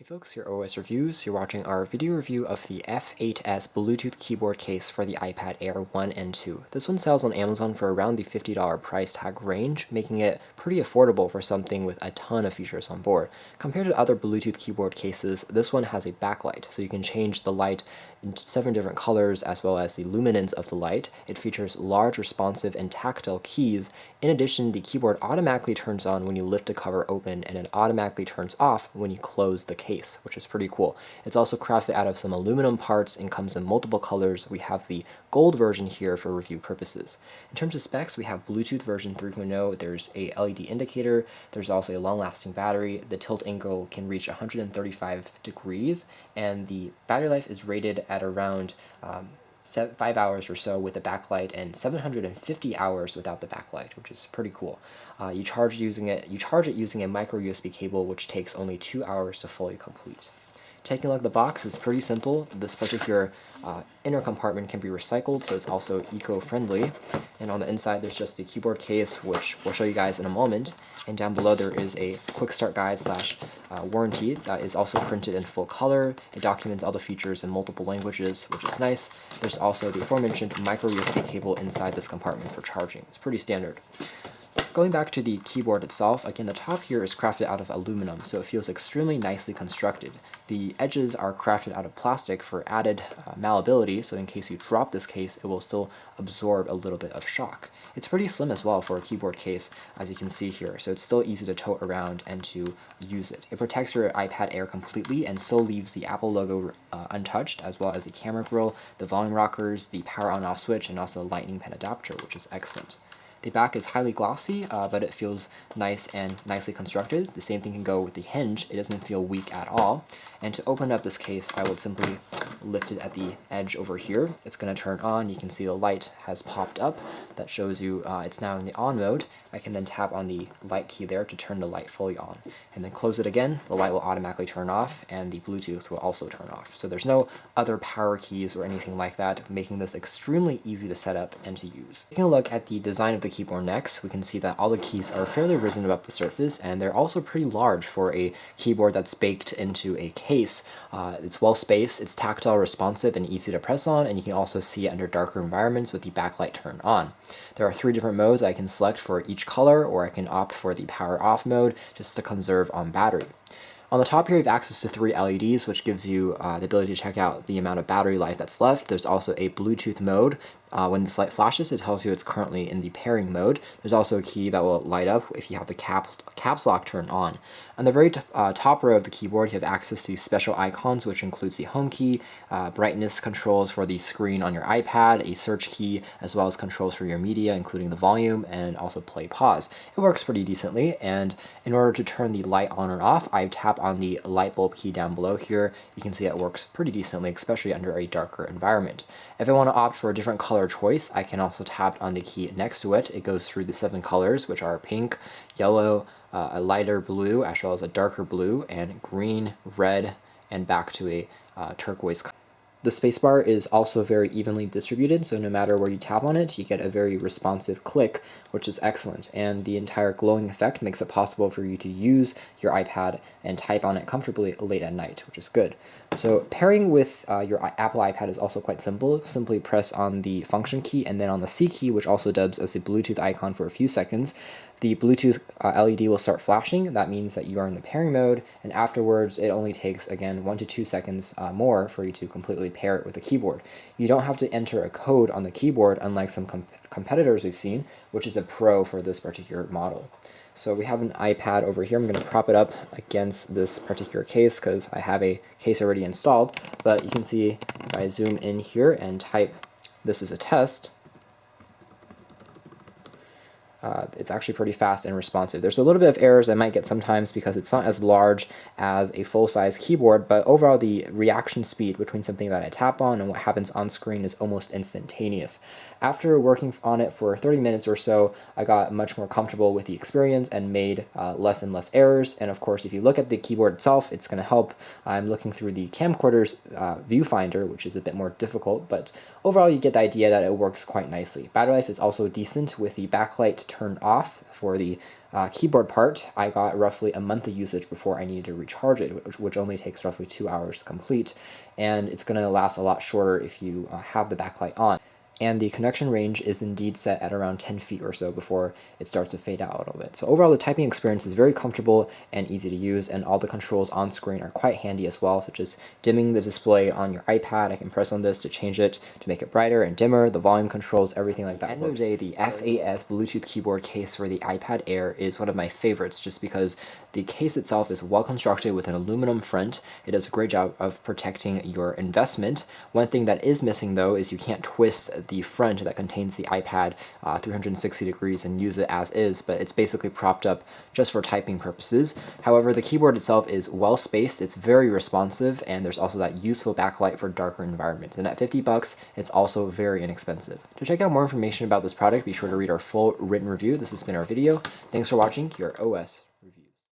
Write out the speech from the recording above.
Folks, here OS Reviews. You're watching our video review of the F8S Bluetooth keyboard case for the iPad Air 1 and 2. This one sells on Amazon for around the $50 price tag range, making it pretty affordable for something with a ton of features on board. Compared to other Bluetooth keyboard cases, this one has a backlight, so you can change the light in 7 different colors as well as the luminance of the light. It features large, responsive, and tactile keys. In addition, the keyboard automatically turns on when you lift the cover open, and it automatically turns off when you close the case, which is pretty cool. It's also crafted out of some aluminum parts and comes in multiple colors. We have the gold version here for review purposes. In terms of specs, we have Bluetooth version 3.0. There's a LED indicator. There's also a long-lasting battery. The tilt angle can reach 135 degrees, and the battery life is rated at around 5 hours or so with the backlight and 750 hours without the backlight, which is pretty cool. You charge it using a micro USB cable, which takes only 2 hours to fully complete. Taking a look at the box is pretty simple. This particular inner compartment can be recycled, so it's also eco-friendly. And on the inside, there's just the keyboard case, which we'll show you guys in a moment. And down below, there is a quick start guide / warranty that is also printed in full color. It documents all the features in multiple languages, which is nice. There's also the aforementioned micro USB cable inside this compartment for charging. It's pretty standard. Going back to the keyboard itself, again, the top here is crafted out of aluminum, so it feels extremely nicely constructed. The edges are crafted out of plastic for added malleability, so in case you drop this case, it will still absorb a little bit of shock. It's pretty slim as well for a keyboard case, as you can see here, so it's still easy to tote around and to use it. It protects your iPad Air completely and still leaves the Apple logo untouched, as well as the camera grill, the volume rockers, the power on-off switch, and also the lightning pen adapter, which is excellent. The back is highly glossy, but it feels nice and nicely constructed. The same thing can go with the hinge. It doesn't feel weak at all. And to open up this case, I would simply lift it at the edge over here. It's going to turn on. You can see the light has popped up. That shows you it's now in the on mode. I can then tap on the light key there to turn the light fully on. And then close it again. The light will automatically turn off, and the Bluetooth will also turn off. So there's no other power keys or anything like that, making this extremely easy to set up and to use. Taking a look at the design of the keyboard next, we can see that all the keys are fairly risen above the surface, and they're also pretty large for a keyboard that's baked into a case. It's well spaced, it's tactile, responsive, and easy to press on, and you can also see it under darker environments with the backlight turned on. There are 3 different modes I can select for each color, or I can opt for the power off mode just to conserve on battery. On the top here, you have access to 3 LEDs, which gives you the ability to check out the amount of battery life that's left. There's also a Bluetooth mode. When this light flashes, it tells you it's currently in the pairing mode. There's also a key that will light up if you have the caps lock turned on. On the very top row of the keyboard, you have access to special icons, which includes the home key, brightness controls for the screen on your iPad, a search key, as well as controls for your media, including the volume and also play pause. It works pretty decently, and in order to turn the light on or off, I tap on the light bulb key down below here. You can see it works pretty decently, especially under a darker environment. If I want to opt for a different color choice, I can also tap on the key next to it. It goes through the 7 colors, which are pink, yellow, a lighter blue, as well as a darker blue, and green, red, and back to a turquoise color. The spacebar is also very evenly distributed, so no matter where you tap on it, you get a very responsive click, which is excellent. And the entire glowing effect makes it possible for you to use your iPad and type on it comfortably late at night, which is good. So pairing with your Apple iPad is also quite simple. Simply press on the function key and then on the C key, which also dubs as a Bluetooth icon for a few seconds. The Bluetooth LED will start flashing. That means that you are in the pairing mode, and afterwards it only takes, again, 1 to 2 seconds more for you to completely pair it with the keyboard. You don't have to enter a code on the keyboard, unlike some competitors we've seen, which is a pro for this particular model. So we have an iPad over here. I'm going to prop it up against this particular case because I have a case already installed, but you can see if I zoom in here and type "this is a test," it's actually pretty fast and responsive. There's a little bit of errors I might get sometimes because it's not as large as a full-size keyboard, but overall the reaction speed between something that I tap on and what happens on screen is almost instantaneous. After working on it for 30 minutes or so, I got much more comfortable with the experience and made less and less errors. And of course, if you look at the keyboard itself, it's going to help. I'm looking through the camcorder's viewfinder, which is a bit more difficult, but overall you get the idea that it works quite nicely. Battery life is also decent with the backlight turned off. For the keyboard part, I got roughly a month of usage before I needed to recharge it, which only takes roughly 2 hours to complete, and it's going to last a lot shorter if you have the backlight on. And the connection range is indeed set at around 10 feet or so before it starts to fade out a little bit. So overall, the typing experience is very comfortable and easy to use, and all the controls on screen are quite handy as well, such as dimming the display on your iPad. I can press on this to change it to make it brighter and dimmer, the volume controls, everything like that. At the end of the day, the F8S Bluetooth keyboard case for the iPad Air is one of my favorites just because the case itself is well constructed with an aluminum front. It does a great job of protecting your investment. One thing that is missing though is you can't twist the front that contains the iPad 360 degrees and use it as is, but it's basically propped up just for typing purposes. However, the keyboard itself is well spaced, it's very responsive, and there's also that useful backlight for darker environments. And at 50 bucks, it's also very inexpensive. To check out more information about this product, be sure to read our full written review. This has been our video. Thanks for watching your OS.